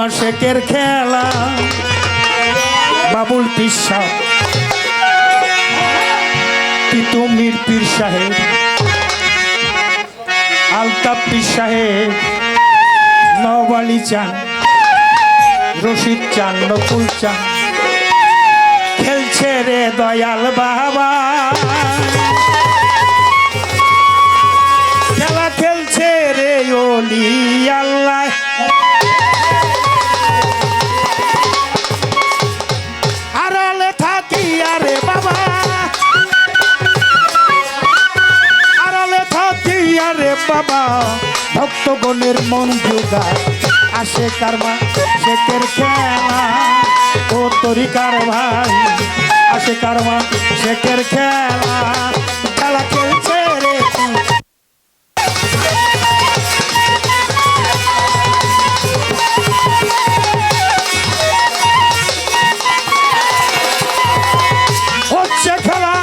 আমার শেখের খেলা বাবুল পীর সাহেব তিতুমির পীর সাহেব আলতাফ পীর সাহেব নওয়ালি চান রশিদ চান নকুল চান খেলছে রে দয়াল বাবা খেলা খেলছে রে ওলি আল্লাহ আড়ালে থাকি আরে বাবা আড়ালে থাকি আরে বাবা ভক্তগণের মন জোগায় আসে কারমা শেখের খেলা ও তরিকার ভাই আসে কারমা শেখের খেলা খেলা খেলছে রে হচ্ছে খেলা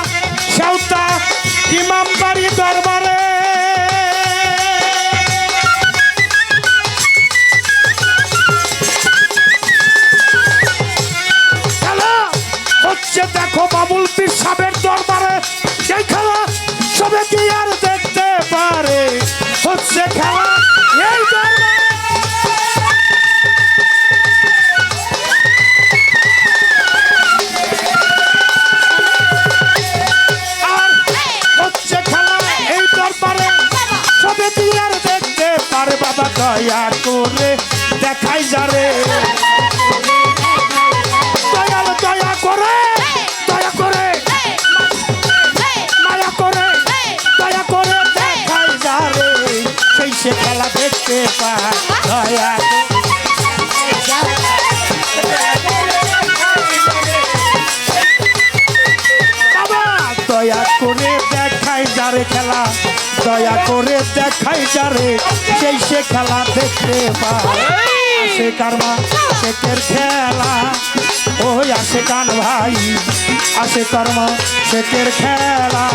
সেওতা ইমামবাড়ি দরবারে দেখো বাবুল পীর সাহেবের দরবারে সেই খেলা সবে কি আর দেখতে পারে হচ্ছে খেলা এই দরবারে আর হচ্ছে খেলা এই দরবারে সবে কি আর দেখতে পারে বাবা দয়া করে দেখাই যারে দয়াল দয়া করে সে খেলা দেখতে পায় দয়া বাবা দয়া করে দেখাই যারে খেলা দয়া করে দেখাই যারে সেই সে খেলা দেখতে পায় আসে কারমা শেখের খেলা ওই আসে কান ভাই আসে কারমা শেখের খেলা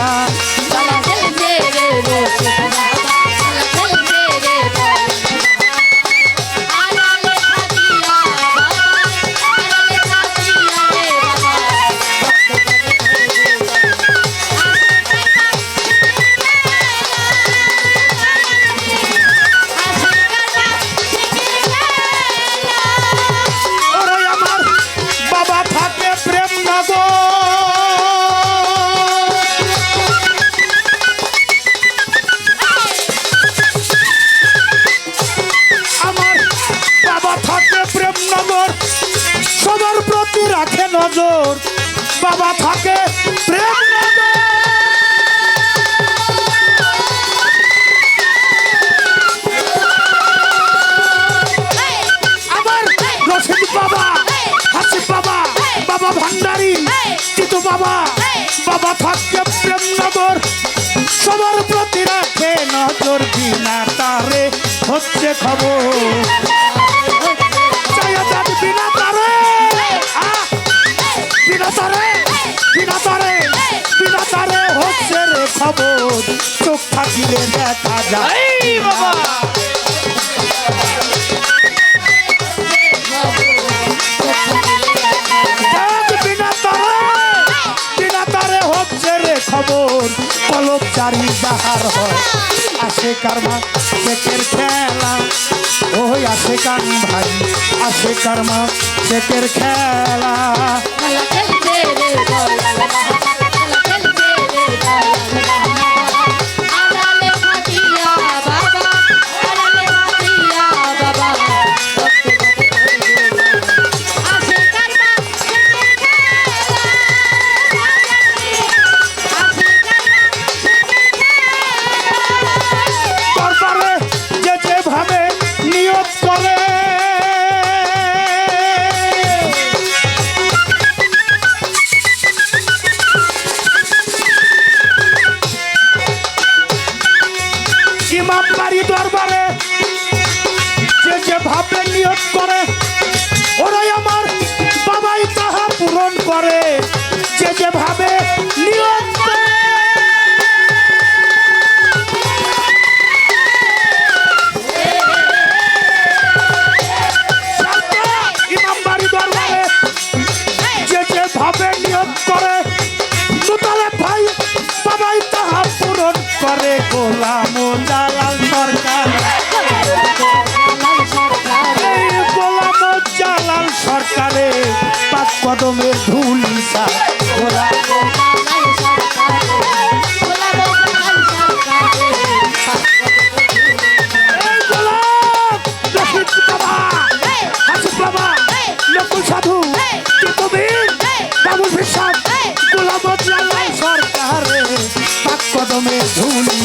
সবার প্রতি রাখে নজর বাবা থাকে প্রেম আবার রশিদ বাবা হাসিফ বাবা বাবা ভান্ডারি চিতু বাবা বাবা থাকে প্রেম নগর সবার প্রতি রাখে নজর বিনা তারে হচ্ছে খবর বিনা তারে বিনা তারে হচ্ছে রে খবর চোখ থাকিলে দেখা যায় বাবা বিনা তারে হচ্ছে রে খবর পলক চারি বাহার হয় আসে কারমা শেখের খেলা ওই আসে কান ভাই আসে কারমা শেখের খেলা ইমামবাড়ি দরবারে যে যে ভাবে নিয়ত করে ওরাই আমার বাবাই তাহা পূরণ করে যে যে ভাবে নিয়ত করে শান্ত গোলাম জালাল সরকার এই গোলাম জালাল সরকারে পাঁচ কদমের ধুলি সা গোলাম সাধু বাবুল বিশ্বাস গোলাম জালাল সরকারে পাঁচ কদমের ধুলি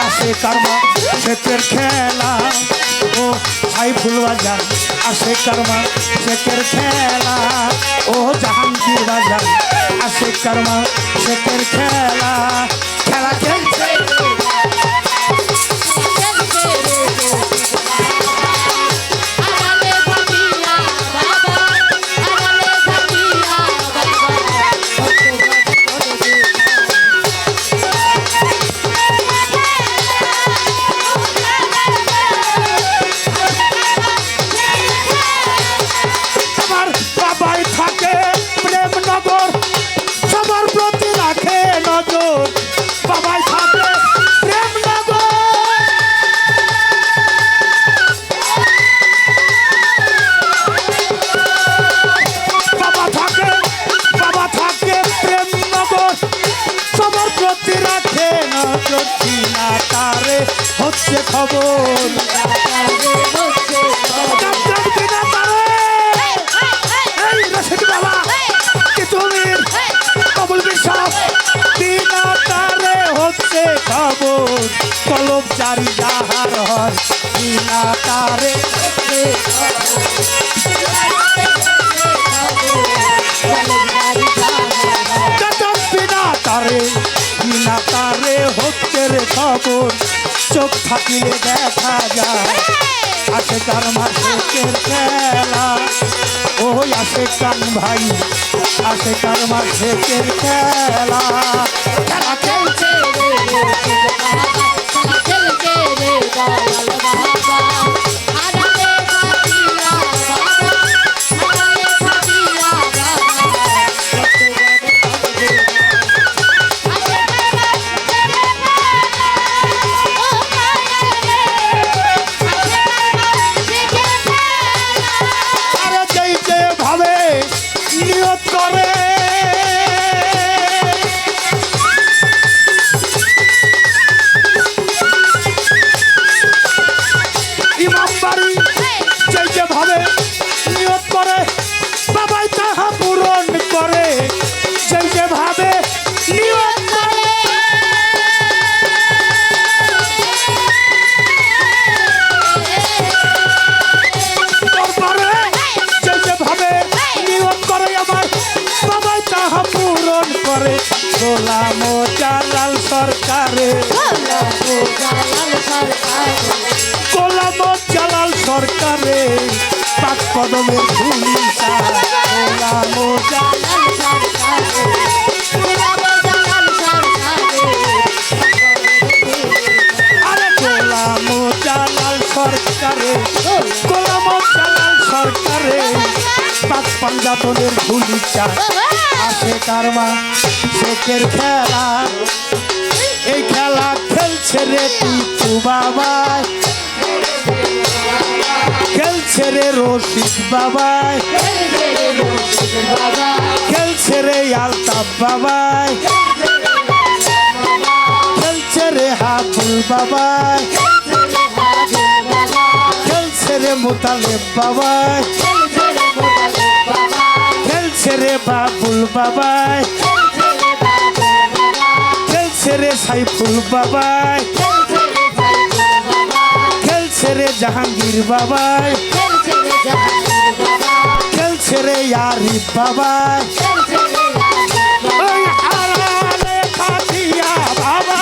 আসে কারমা শেখের খেলা ও সাইফুল বাজার আসে কারমা শেখের খেলা ও জাহাঙ্গীর বাজার আসে কারমা শেখের খেলা খেলা খেলছে হচ্ছে খবর বাবুল বিশ্বাস বিনা তারে হচ্ছে খবর কলম জারি যাহার হয় বিনা তারে বিনা তারে বিনা তারে হচ্ছে রে খবর চোখ থাকিলে দেখা যায় আসে কার মাঠের খেলা ও আসে কান ভাই আসে কার মাঠের খেলা খেলা খেলছে গোলাম জালাল সরকারে গোলাম জালাল সরকারে পাঁচ কদমের ধুলি গোলাম জালাল আরে গোলাম জালাল সরকারে গোলাম জালাল সরকারে পাঁচ পাঞ্জাতনের ধুলি আসে কারমা শেখের খেলা এই খেলা খেলছে রে টিপু বাবাই খেলছে রে রশিদ বাবাই খেলছে রে আলতাফ বাবাই খেলছে রে হাবুল বাবাই খেলছে রে মোতালেব বাবাই খেলছে রে বাবুল বাবাই খেলছে রে সাইফুল বাবাই খেলছে রে জাহাঙ্গীর বাবাই খেলছে রে আরিফ বাবাই আড়ালে থাকিয়া বাবা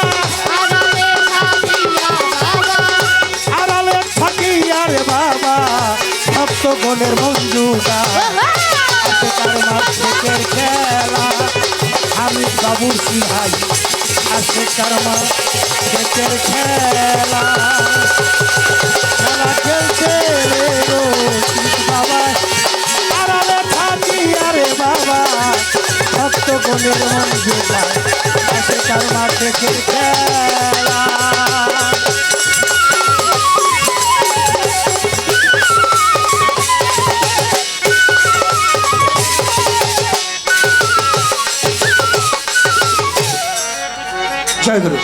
আড়ালে থাকিয়া রে বাবা ভক্তগণের মঞ্জুদা শেখের খেলা আমি বাবুর সিংহাই আসে কারমা শেখের খেলা খেলা খেলছে রে বাবা আড়ালে থাকি আরে বাবা ভক্তগণের মঞ্জুদা আসে কারমা দেখে খেলা জয় গুরু।